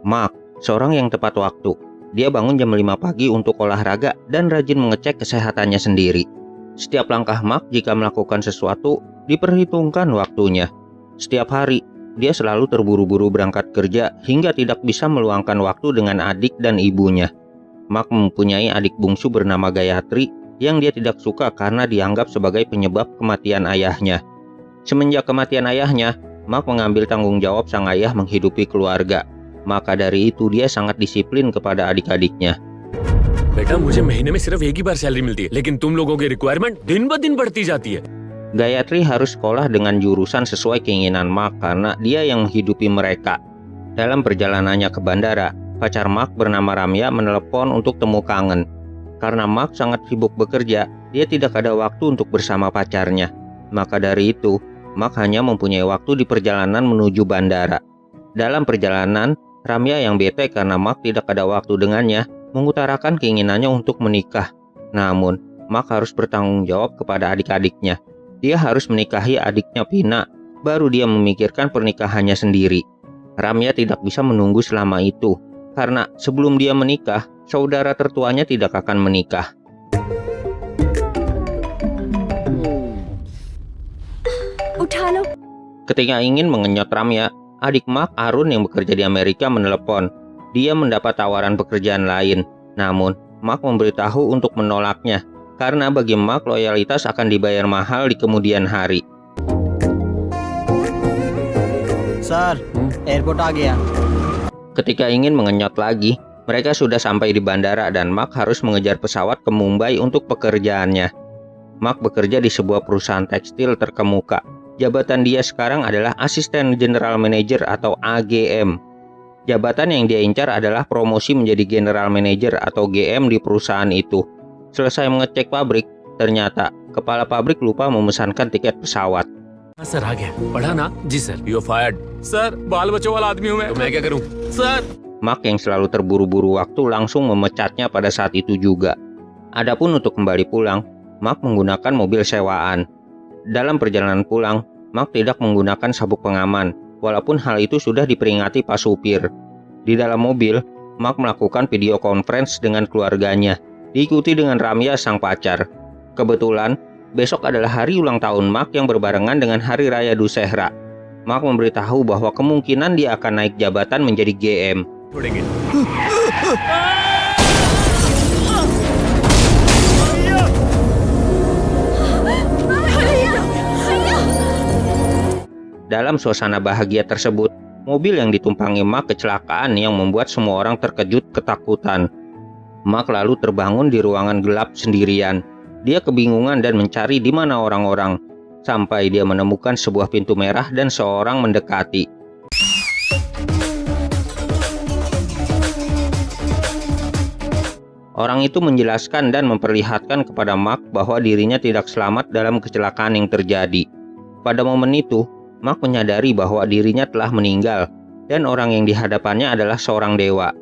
Mark, seorang yang tepat waktu. Dia bangun jam 5 pagi untuk olahraga dan rajin mengecek kesehatannya sendiri. Setiap langkah Mark jika melakukan sesuatu diperhitungkan waktunya. Setiap hari, dia selalu terburu-buru berangkat kerja hingga tidak bisa meluangkan waktu dengan adik dan ibunya. Mark mempunyai adik bungsu bernama Gayatri yang dia tidak suka karena dianggap sebagai penyebab kematian ayahnya. Semenjak kematian ayahnya, Mark mengambil tanggung jawab sang ayah menghidupi keluarga. Maka dari itu dia sangat disiplin kepada adik-adiknya. बेटा मुझे महीने में सिर्फ एक ही बार सैलरी मिलती है लेकिन तुम लोगों की रिक्वायरमेंट दिन ब दिन बढ़ती जाती है. Gayatri harus sekolah dengan jurusan sesuai keinginan Mark karena dia yang menghidupi mereka. Dalam perjalanannya ke bandara, pacar Mark bernama Ramya menelepon untuk temu kangen. Karena Mark sangat sibuk bekerja, dia tidak ada waktu untuk bersama pacarnya. Maka dari itu, Mark hanya mempunyai waktu di perjalanan menuju bandara. Dalam perjalanan, Ramya yang bete karena Mark tidak ada waktu dengannya, mengutarakan keinginannya untuk menikah. Namun, Mark harus bertanggung jawab kepada adik-adiknya. Dia harus menikahi adiknya Pina, baru dia memikirkan pernikahannya sendiri. Ramya tidak bisa menunggu selama itu, karena sebelum dia menikah, saudara tertuanya tidak akan menikah. Ketika ingin mengenyot Ramya, adik Mark Arun yang bekerja di Amerika menelepon. Dia mendapat tawaran pekerjaan lain, namun Mark memberitahu untuk menolaknya, karena bagi Mark loyalitas akan dibayar mahal di kemudian hari. Sir, airport आ गया. Ketika ingin mengenyot lagi, mereka sudah sampai di bandara dan Mark harus mengejar pesawat ke Mumbai untuk pekerjaannya. Mark bekerja di sebuah perusahaan tekstil terkemuka. Jabatan dia sekarang adalah Asisten General Manager atau AGM. Jabatan yang dia incar adalah promosi menjadi General Manager atau GM di perusahaan itu. Selesai mengecek pabrik, ternyata kepala pabrik lupa memesankan tiket pesawat. Sir आ गया पढ़ा ना जी sir you fired sir बाल बच्चों वाला आदमी हूं मैं तो मैं क्या करूं sir. Mark yang selalu terburu-buru waktu langsung memecatnya pada saat itu juga. Adapun untuk kembali pulang, Mark menggunakan mobil sewaan. Dalam perjalanan pulang, Mark tidak menggunakan sabuk pengaman, walaupun hal itu sudah diperingati Pak Supir. Di dalam mobil, Mark melakukan video conference dengan keluarganya, diikuti dengan Ramya sang pacar. Kebetulan, besok adalah hari ulang tahun Mark yang berbarengan dengan Hari Raya Dussehra. Mark memberitahu bahwa kemungkinan dia akan naik jabatan menjadi GM. Dalam suasana bahagia tersebut, mobil yang ditumpangi Mark kecelakaan yang membuat semua orang terkejut ketakutan. Mark lalu terbangun di ruangan gelap sendirian. Dia kebingungan dan mencari di mana orang-orang, sampai dia menemukan sebuah pintu merah dan seorang mendekati. Orang itu menjelaskan dan memperlihatkan kepada Mark bahwa dirinya tidak selamat dalam kecelakaan yang terjadi. Pada momen itu, Mark menyadari bahwa dirinya telah meninggal dan orang yang dihadapannya adalah seorang dewa.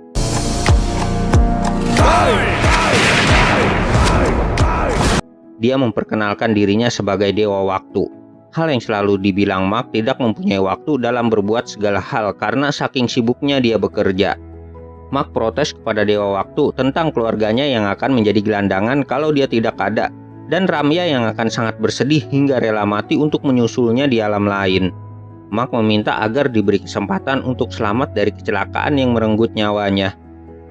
Dia memperkenalkan dirinya sebagai dewa waktu. Hal yang selalu dibilang Mark tidak mempunyai waktu dalam berbuat segala hal karena saking sibuknya dia bekerja. Mark protes kepada dewa waktu tentang keluarganya yang akan menjadi gelandangan kalau dia tidak ada, dan Ramya yang akan sangat bersedih hingga rela mati untuk menyusulnya di alam lain. Mark meminta agar diberi kesempatan untuk selamat dari kecelakaan yang merenggut nyawanya.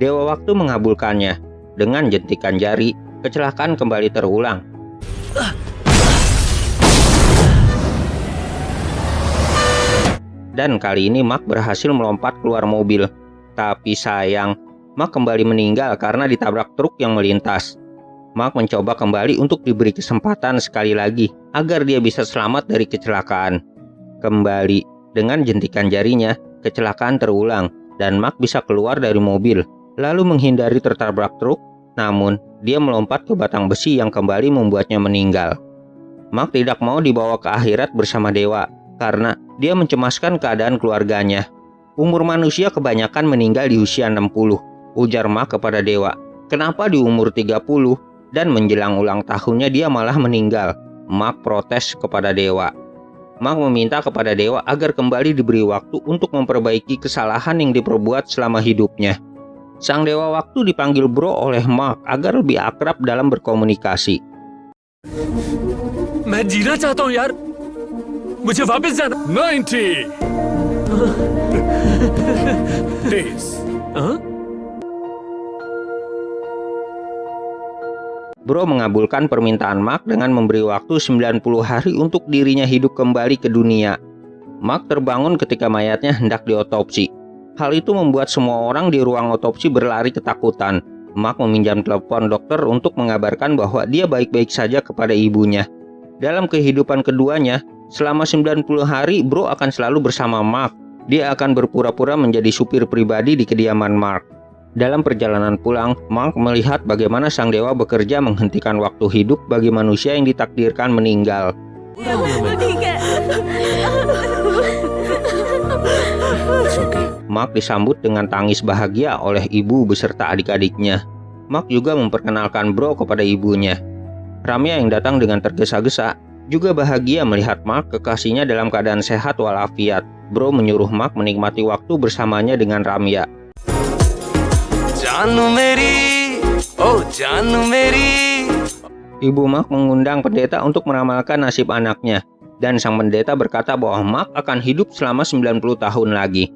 Dewa waktu mengabulkannya. Dengan jentikan jari, kecelakaan kembali terulang. Dan kali ini Mark berhasil melompat keluar mobil. Tapi sayang, Mark kembali meninggal karena ditabrak truk yang melintas. Mark mencoba kembali untuk diberi kesempatan sekali lagi agar dia bisa selamat dari kecelakaan. Kembali, dengan jentikan jarinya, kecelakaan terulang dan Mark bisa keluar dari mobil, lalu menghindari tertabrak truk, namun dia melompat ke batang besi yang kembali membuatnya meninggal. Mark tidak mau dibawa ke akhirat bersama dewa, karena dia mencemaskan keadaan keluarganya. Umur manusia kebanyakan meninggal di usia 60, ujar Mark kepada dewa. Kenapa di umur 30 dan menjelang ulang tahunnya dia malah meninggal? Mark protes kepada dewa. Mark meminta kepada dewa agar kembali diberi waktu untuk memperbaiki kesalahan yang diperbuat selama hidupnya. Sang dewa waktu dipanggil Bro oleh Mark agar lebih akrab dalam berkomunikasi. मैं जीना चाहता हूँ यार, मुझे वापस जाना। 90 days। Bro mengabulkan permintaan Mark dengan memberi waktu 90 hari untuk dirinya hidup kembali ke dunia. Mark terbangun ketika mayatnya hendak diotopsi. Hal itu membuat semua orang di ruang otopsi berlari ketakutan. Mark meminjam telepon dokter untuk mengabarkan bahwa dia baik-baik saja kepada ibunya. Dalam kehidupan keduanya, selama 90 hari Bro akan selalu bersama Mark. Dia akan berpura-pura menjadi supir pribadi di kediaman Mark. Dalam perjalanan pulang, Mark melihat bagaimana sang dewa bekerja menghentikan waktu hidup bagi manusia yang ditakdirkan meninggal. Mark disambut dengan tangis bahagia oleh ibu beserta adik-adiknya. Mark juga memperkenalkan Bro kepada ibunya. Ramya yang datang dengan tergesa-gesa juga bahagia melihat Mark kekasihnya dalam keadaan sehat walafiat. Bro menyuruh Mark menikmati waktu bersamanya dengan Ramya. जानू मेरी, oh जानू मेरी। Ibu Mark mengundang pendeta untuk meramalkan nasib anaknya, dan sang pendeta berkata bahwa Mark akan hidup selama 90 tahun lagi.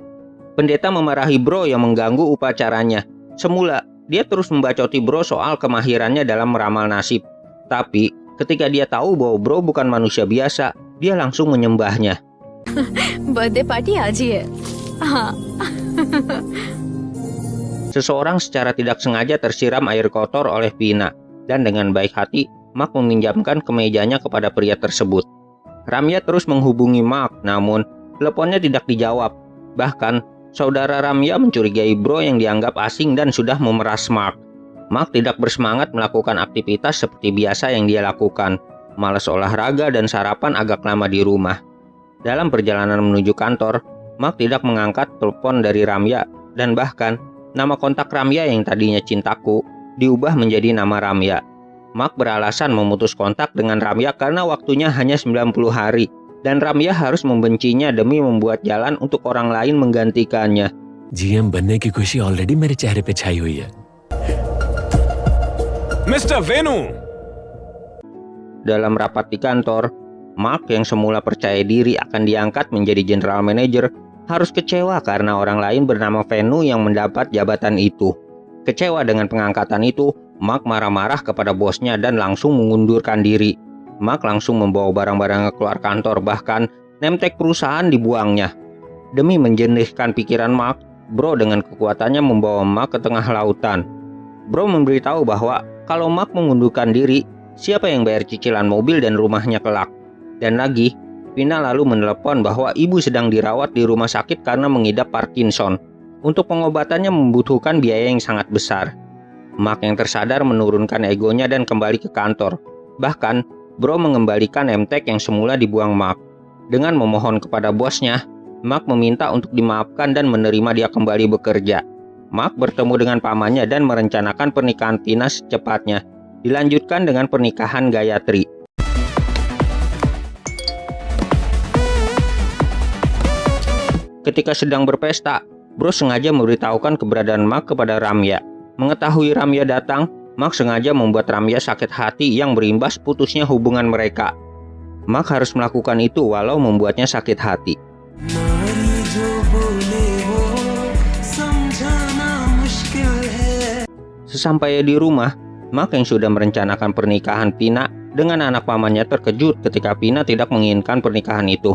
Pendeta memarahi Bro yang mengganggu upacaranya. Semula, dia terus membacoti Bro soal kemahirannya dalam meramal nasib. Tapi, ketika dia tahu bahwa Bro bukan manusia biasa, dia langsung menyembahnya. Birthday party आज ही है। हाँ। Seseorang secara tidak sengaja tersiram air kotor oleh Pina, dan dengan baik hati, Mark meminjamkan kemejanya kepada pria tersebut. Ramya terus menghubungi Mark, namun teleponnya tidak dijawab. Bahkan, saudara Ramya mencurigai Bro yang dianggap asing dan sudah memeras Mark. Mark tidak bersemangat melakukan aktivitas seperti biasa yang dia lakukan. Malas olahraga dan sarapan agak lama di rumah. Dalam perjalanan menuju kantor, Mark tidak mengangkat telepon dari Ramya, dan bahkan nama kontak Ramya yang tadinya Cintaku diubah menjadi nama Ramya. Mark beralasan memutus kontak dengan Ramya karena waktunya hanya 90 hari dan Ramya harus membencinya demi membuat jalan untuk orang lain menggantikannya. GM बनने की खुशी ऑलरेडी मेरे चेहरे पे छाई हुई है। मिस्टर Venu. Dalam rapat di kantor, Mark yang semula percaya diri akan diangkat menjadi general manager harus kecewa karena orang lain bernama Venu yang mendapat jabatan itu. Kecewa dengan pengangkatan itu, Mark marah-marah kepada bosnya dan langsung mengundurkan diri. Mark langsung membawa barang-barangnya keluar kantor, bahkan name tag perusahaan dibuangnya. Demi menjernihkan pikiran Mark, Bro dengan kekuatannya membawa Mark ke tengah lautan. Bro memberitahu bahwa kalau Mark mengundurkan diri, siapa yang bayar cicilan mobil dan rumahnya kelak. Dan lagi, Pina lalu menelepon bahwa ibu sedang dirawat di rumah sakit karena mengidap Parkinson. Untuk pengobatannya membutuhkan biaya yang sangat besar. Mark yang tersadar menurunkan egonya dan kembali ke kantor. Bahkan, Bro mengembalikan name tag yang semula dibuang Mark. Dengan memohon kepada bosnya, Mark meminta untuk dimaafkan dan menerima dia kembali bekerja. Mark bertemu dengan pamannya dan merencanakan pernikahan Pina secepatnya. Dilanjutkan dengan pernikahan Gayatri. Ketika sedang berpesta, Bro sengaja memberitahukan keberadaan Mark kepada Ramya. Mengetahui Ramya datang, Mark sengaja membuat Ramya sakit hati yang berimbas putusnya hubungan mereka. Mark harus melakukan itu walau membuatnya sakit hati. Sesampainya di rumah, Mark yang sudah merencanakan pernikahan Pina dengan anak pamannya terkejut ketika Pina tidak menginginkan pernikahan itu.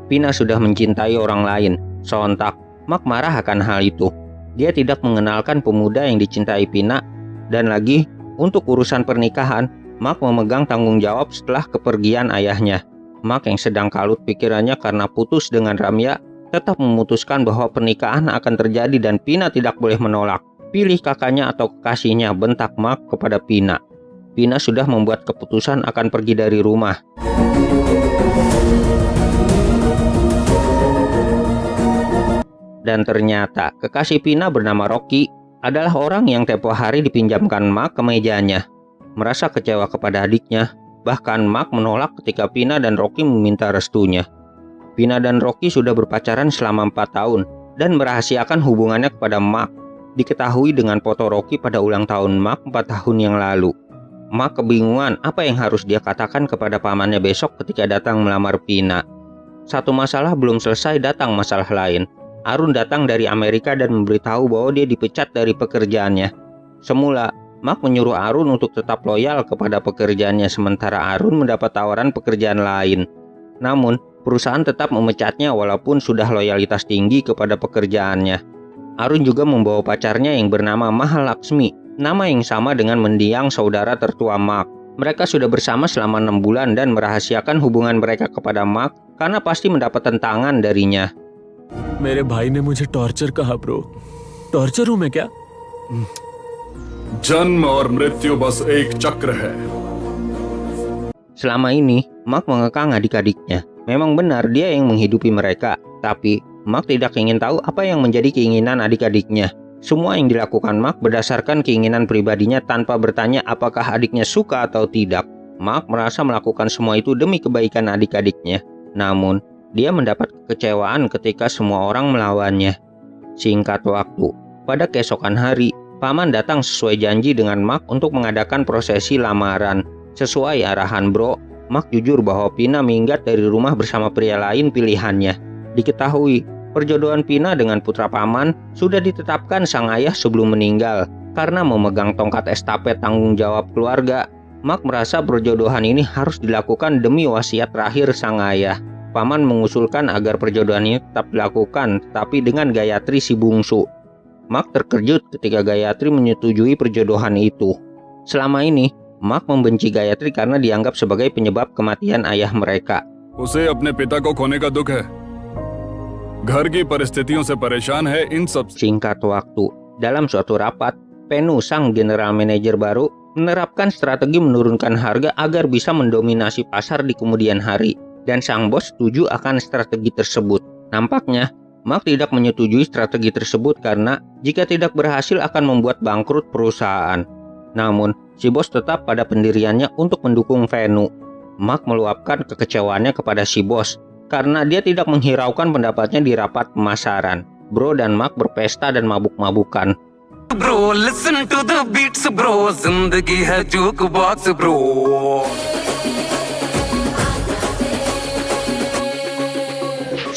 Pina sudah mencintai orang lain. Sontak, Mark marah akan hal itu. Dia tidak mengenalkan pemuda yang dicintai Pina. Dan lagi, untuk urusan pernikahan, Mark memegang tanggung jawab setelah kepergian ayahnya. Mark yang sedang kalut pikirannya karena putus dengan Ramya, tetap memutuskan bahwa pernikahan akan terjadi dan Pina tidak boleh menolak. Pilih kakaknya atau kekasihnya, bentak Mark kepada Pina. Pina sudah membuat keputusan akan pergi dari rumah. Dan ternyata kekasih Pina bernama Rocky adalah orang yang tempo hari dipinjamkan Mark kemejanya. Merasa kecewa kepada adiknya, bahkan Mark menolak ketika Pina dan Rocky meminta restunya. Pina dan Rocky sudah berpacaran selama 4 tahun dan merahasiakan hubungannya kepada Mark. Diketahui dengan foto Rocky pada ulang tahun Mark 4 tahun yang lalu. Mark kebingungan apa yang harus dia katakan kepada pamannya besok ketika datang melamar Pina. Satu masalah belum selesai, datang masalah lain. Arun datang dari Amerika dan memberitahu bahwa dia dipecat dari pekerjaannya. Semula, Mark menyuruh Arun untuk tetap loyal kepada pekerjaannya sementara Arun mendapat tawaran pekerjaan lain. Namun, perusahaan tetap memecatnya walaupun sudah loyalitas tinggi kepada pekerjaannya. Arun juga membawa pacarnya yang bernama Mahalaxmi, nama yang sama dengan mendiang saudara tertua Mark. Mereka sudah bersama selama 6 bulan dan merahasiakan hubungan mereka kepada Mark karena pasti mendapat tentangan darinya. मेरे भाई ने मुझे टॉर्चर कहा bro. Torture हूं मैं क्या? जन्म और मृत्यु बस एक चक्र है। Selama ini, Mark mengekang adik-adiknya. Memang benar dia yang menghidupi mereka, tapi Mark tidak ingin tahu apa yang menjadi keinginan adik-adiknya. Semua yang dilakukan Mark berdasarkan keinginan pribadinya tanpa bertanya apakah adiknya suka atau tidak. Mark merasa melakukan semua itu demi kebaikan adik-adiknya. Namun, dia mendapat kekecewaan ketika semua orang melawannya. Singkat waktu, pada keesokan hari, paman datang sesuai janji dengan Mark untuk mengadakan prosesi lamaran. Sesuai arahan Bro, Mark jujur bahwa Pina minggat dari rumah bersama pria lain pilihannya. Diketahui, perjodohan Pina dengan putra paman sudah ditetapkan sang ayah sebelum meninggal. Karena memegang tongkat estafet tanggung jawab keluarga, Mark merasa perjodohan ini harus dilakukan demi wasiat terakhir sang ayah. Paman mengusulkan agar perjodohan ini tetap dilakukan, tapi dengan Gayatri si bungsu. Mark terkejut ketika Gayatri menyetujui perjodohan itu. Selama ini, Mark membenci Gayatri karena dianggap sebagai penyebab kematian ayah mereka. उसे अपने पिता को खोने का दुख है। घर की परिस्थितियों से परेशान है इन सब। Singkat waktu, dalam suatu rapat, Penu sang general manager baru menerapkan strategi menurunkan harga agar bisa mendominasi pasar di kemudian hari. Dan sang bos setuju akan strategi tersebut. Nampaknya, Mark tidak menyetujui strategi tersebut karena jika tidak berhasil akan membuat bangkrut perusahaan. Namun, si bos tetap pada pendiriannya untuk mendukung Venu. Mark meluapkan kekecewaannya kepada si bos karena dia tidak menghiraukan pendapatnya di rapat pemasaran. Bro dan Mark berpesta dan mabuk-mabukan. Bro, listen to the beats, bro. Zindagi hai jukebox, bro.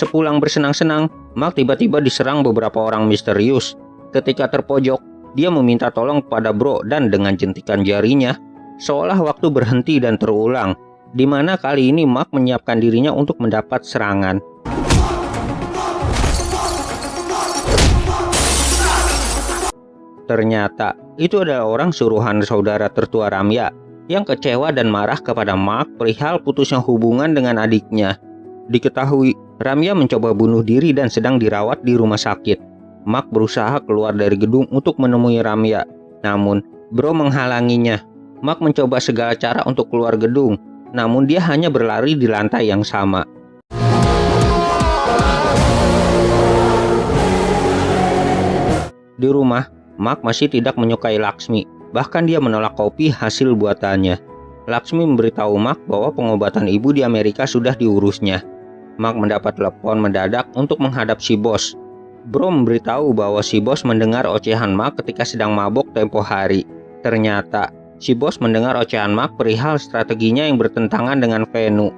Sepulang bersenang-senang, Mark tiba-tiba diserang beberapa orang misterius. Ketika terpojok, dia meminta tolong kepada Bro dan dengan jentikan jarinya, seolah waktu berhenti dan terulang, di mana kali ini Mark menyiapkan dirinya untuk mendapat serangan. Ternyata, itu adalah orang suruhan saudara tertua Ramya yang kecewa dan marah kepada Mark perihal putusnya hubungan dengan adiknya. Diketahui, Ramya mencoba bunuh diri dan sedang dirawat di rumah sakit. Mark berusaha keluar dari gedung untuk menemui Ramya. Namun, Bro menghalanginya. Mark mencoba segala cara untuk keluar gedung. Namun dia hanya berlari di lantai yang sama. Di rumah, Mark masih tidak menyukai Laksmi. Bahkan dia menolak kopi hasil buatannya. Laksmi memberitahu Mark bahwa pengobatan ibu di Amerika sudah diurusnya. Mark mendapat telepon mendadak untuk menghadap si bos. Bro memberitahu bahwa si bos mendengar ocehan Mark ketika sedang mabok tempo hari. Ternyata, si bos mendengar ocehan Mark perihal strateginya yang bertentangan dengan Venu.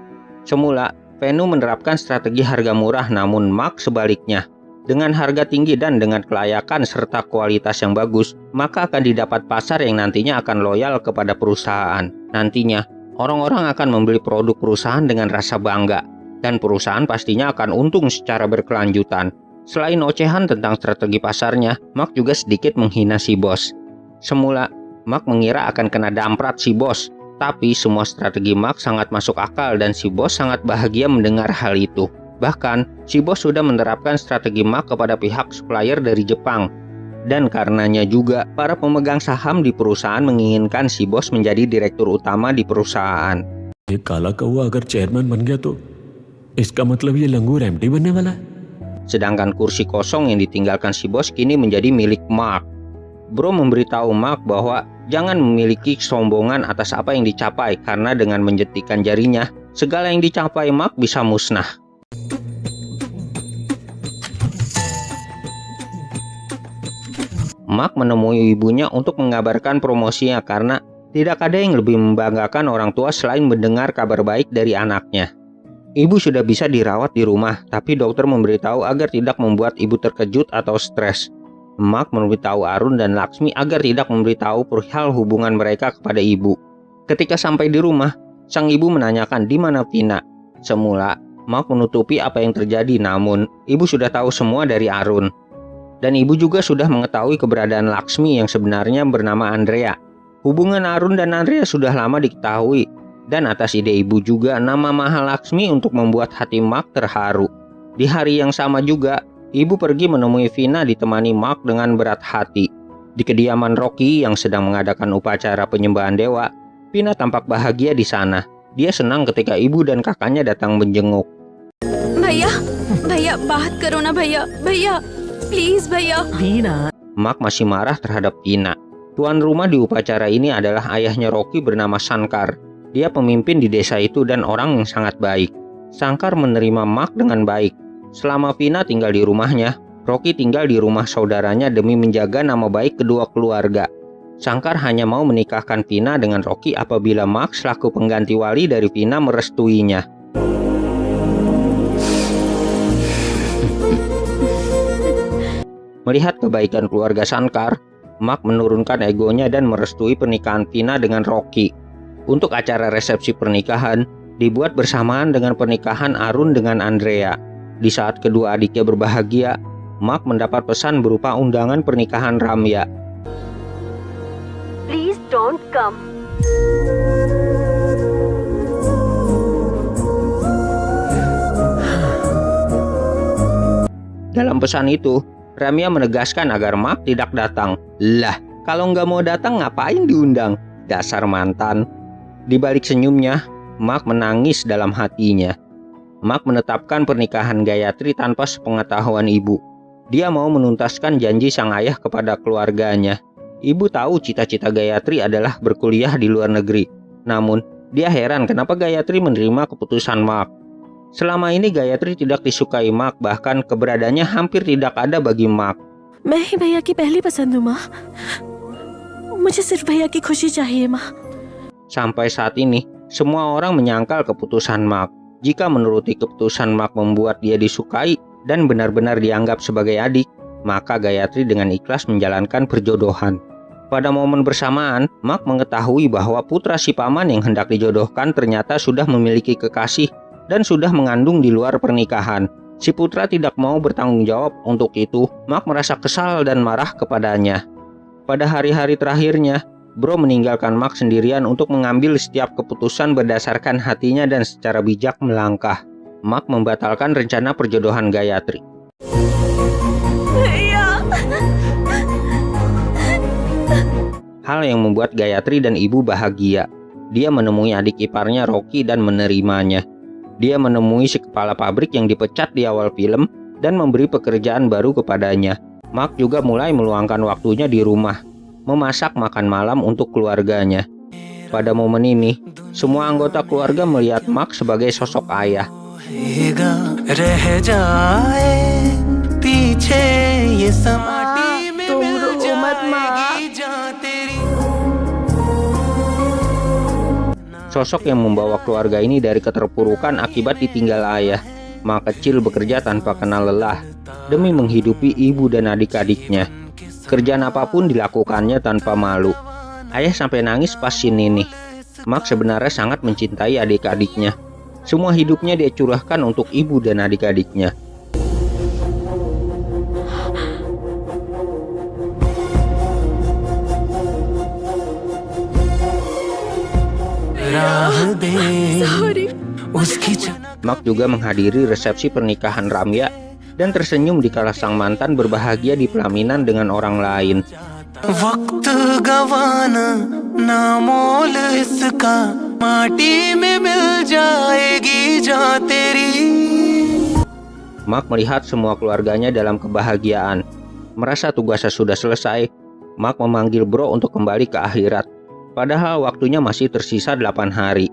Semula, Venu menerapkan strategi harga murah, namun Mark sebaliknya. Dengan harga tinggi dan dengan kelayakan serta kualitas yang bagus, maka akan didapat pasar yang nantinya akan loyal kepada perusahaan. Nantinya, orang-orang akan membeli produk perusahaan dengan rasa bangga. Dan perusahaan pastinya akan untung secara berkelanjutan. Selain ocehan tentang strategi pasarnya, Mark juga sedikit menghina si bos. Semula, Mark mengira akan kena damprat si bos. Tapi semua strategi Mark sangat masuk akal dan si bos sangat bahagia mendengar hal itu. Bahkan, si bos sudah menerapkan strategi Mark kepada pihak supplier dari Jepang. Dan karenanya juga, para pemegang saham di perusahaan menginginkan si bos menjadi direktur utama di perusahaan. ये काला कौवा अगर चेयरमैन बन गया तो इसका मतलब ये लंगूर एमडी बनने वाला है। Sedangkan kursi kosong yang ditinggalkan si bos kini menjadi milik Mark. Bro memberitahu Mark bahwa jangan memiliki kesombongan atas apa yang dicapai karena dengan menjentikan jarinya, segala yang dicapai Mark bisa musnah. Mark menemui ibunya untuk mengabarkan promosinya karena tidak ada yang lebih membanggakan orang tua selain mendengar kabar baik dari anaknya. Ibu sudah bisa dirawat di rumah, tapi dokter memberitahu agar tidak membuat ibu terkejut atau stres. Mark memberitahu Arun dan Laksmi agar tidak memberitahu perihal hubungan mereka kepada ibu. Ketika sampai di rumah, sang ibu menanyakan di mana Vina. Semula, Mark menutupi apa yang terjadi, namun ibu sudah tahu semua dari Arun. Dan ibu juga sudah mengetahui keberadaan Laksmi yang sebenarnya bernama Andrea. Hubungan Arun dan Andrea sudah lama diketahui, dan atas ide ibu juga nama Mahalaksmi untuk membuat hati Mark terharu. Di hari yang sama juga, ibu pergi menemui Vina ditemani Mark dengan berat hati. Di kediaman Rocky yang sedang mengadakan upacara penyembahan dewa, Vina tampak bahagia di sana. Dia senang ketika ibu dan kakaknya datang menjenguk. भैया भैया बात करो ना भैया भैया प्लीज भैया. Mark masih marah terhadap Vina. Tuan rumah di upacara ini adalah ayahnya Rocky bernama Shankar. Dia pemimpin di desa itu dan orang yang sangat baik. Shankar menerima Mark dengan baik. Selama Vina tinggal di rumahnya, Rocky tinggal di rumah saudaranya demi menjaga nama baik kedua keluarga. Shankar hanya mau menikahkan Vina dengan Rocky apabila Mark selaku pengganti wali dari Vina merestuinya. Melihat kebaikan keluarga Shankar, Mark menurunkan egonya dan merestui pernikahan Vina dengan Rocky. Untuk acara resepsi pernikahan dibuat bersamaan dengan pernikahan Arun dengan Andrea. Di saat kedua adiknya berbahagia, Mark mendapat pesan berupa undangan pernikahan Ramya. Please don't come. Dalam pesan itu, Ramya menegaskan agar Mark tidak datang. Lah, kalau nggak mau datang ngapain diundang? Dasar mantan. Di balik senyumnya, Mark menangis dalam hatinya. Mark menetapkan pernikahan Gayatri tanpa sepengetahuan ibu. Dia mau menuntaskan janji sang ayah kepada keluarganya. Ibu tahu cita-cita Gayatri adalah berkuliah di luar negeri. Namun, dia heran kenapa Gayatri menerima keputusan Mark. Selama ini Gayatri tidak disukai Mark, bahkan keberadaannya hampir tidak ada bagi Mark. मैं ही भैया की पहली पसंद हूँ माँ. मुझे सिर्फ भैया की खुशी चाहिए माँ. Sampai saat ini, semua orang menyangkal keputusan Mark. Jika menuruti keputusan Mark membuat dia disukai dan benar-benar dianggap sebagai adik, maka Gayatri dengan ikhlas menjalankan perjodohan. Pada momen bersamaan, Mark mengetahui bahwa putra si paman yang hendak dijodohkan ternyata sudah memiliki kekasih dan sudah mengandung di luar pernikahan. Si putra tidak mau bertanggung jawab untuk itu. Mark merasa kesal dan marah kepadanya. Pada hari-hari terakhirnya, Bro meninggalkan Mark sendirian untuk mengambil setiap keputusan berdasarkan hatinya dan secara bijak melangkah. Mark membatalkan rencana perjodohan Gayatri. Hal yang membuat Gayatri dan ibu bahagia. Dia menemui adik iparnya Rocky dan menerimanya. Dia menemui si kepala pabrik yang dipecat di awal film dan memberi pekerjaan baru kepadanya. Mark juga mulai meluangkan waktunya di rumah, memasak makan malam untuk keluarganya. Pada momen ini, semua anggota keluarga melihat Mark sebagai sosok ayah. Sosok yang membawa keluarga ini dari keterpurukan akibat ditinggal ayah. Mark kecil bekerja tanpa kenal lelah demi menghidupi ibu dan adik-adiknya. Kerjaan apapun dilakukannya tanpa malu. Ayah sampai nangis pas scene ini. Mark sebenarnya sangat mencintai adik-adiknya. Semua hidupnya dia curahkan untuk ibu dan adik-adiknya. Mark juga menghadiri resepsi pernikahan Ramya dan tersenyum dikala sang mantan berbahagia di pelaminan dengan orang lain. Mark melihat semua keluarganya dalam kebahagiaan. Merasa tugasnya sudah selesai, Mark memanggil Bro untuk kembali ke akhirat. Padahal waktunya masih tersisa 8 hari.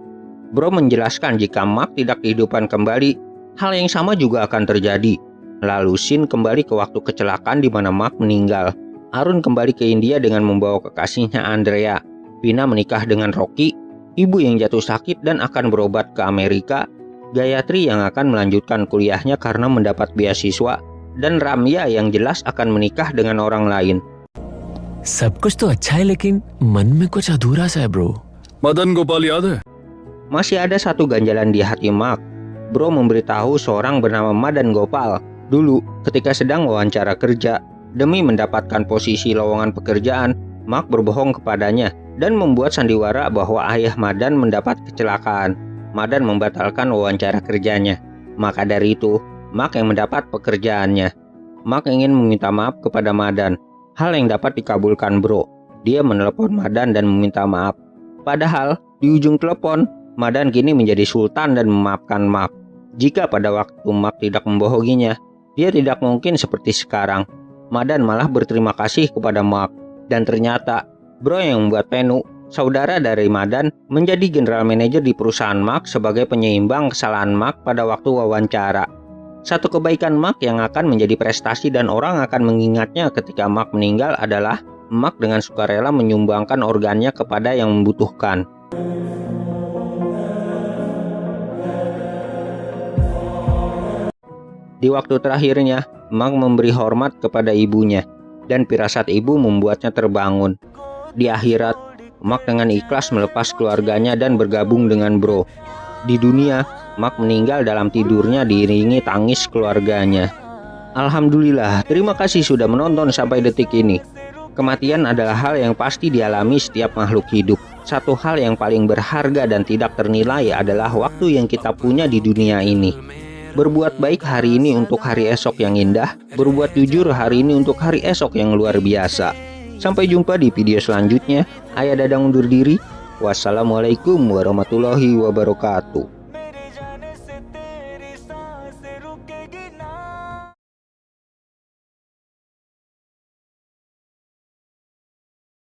Bro menjelaskan jika Mark tidak kehidupan kembali, hal yang sama juga akan terjadi. Lalu scene kembali ke waktu kecelakaan di mana Mark meninggal. Arun kembali ke India dengan membawa kekasihnya Andrea. Vina menikah dengan Rocky, ibu yang jatuh sakit dan akan berobat ke Amerika. Gayatri yang akan melanjutkan kuliahnya karena mendapat beasiswa, dan Ramya yang jelas akan menikah dengan orang lain. सब कुछ तो अच्छा है लेकिन मन में कुछ अधूरा सा है ब्रो. मदन गोपाल याद है? Masih ada satu ganjalan di hati Mark. Bro memberitahu seorang bernama Madan Gopal. Dulu, ketika sedang wawancara kerja, demi mendapatkan posisi lowongan pekerjaan, Mark berbohong kepadanya dan membuat sandiwara bahwa ayah Madan mendapat kecelakaan. Madan membatalkan wawancara kerjanya. Maka dari itu, Mark yang mendapat pekerjaannya. Mark ingin meminta maaf kepada Madan. Hal yang dapat dikabulkan Bro. Dia menelepon Madan dan meminta maaf. Padahal, di ujung telepon, Madan kini menjadi sultan dan memaafkan Mark. Jika pada waktu Mark tidak membohonginya, dia tidak mungkin seperti sekarang. Madan malah berterima kasih kepada Mark. Dan ternyata, Bro yang membuat Penu, saudara dari Madan, menjadi general manager di perusahaan Mark sebagai penyeimbang kesalahan Mark pada waktu wawancara. Satu kebaikan Mark yang akan menjadi prestasi dan orang akan mengingatnya ketika Mark meninggal adalah Mark dengan sukarela menyumbangkan organnya kepada yang membutuhkan. Di waktu terakhirnya, Mark memberi hormat kepada ibunya, dan firasat ibu membuatnya terbangun. Di akhirat, Mark dengan ikhlas melepas keluarganya dan bergabung dengan Bro. Di dunia, Mark meninggal dalam tidurnya diiringi tangis keluarganya. Alhamdulillah, terima kasih sudah menonton sampai detik ini. Kematian adalah hal yang pasti dialami setiap makhluk hidup. Satu hal yang paling berharga dan tidak ternilai adalah waktu yang kita punya di dunia ini. Berbuat baik hari ini untuk hari esok yang indah. Berbuat jujur hari ini untuk hari esok yang luar biasa. Sampai jumpa di video selanjutnya. Ayah Dadang undur diri. Wassalamualaikum warahmatullahi wabarakatuh.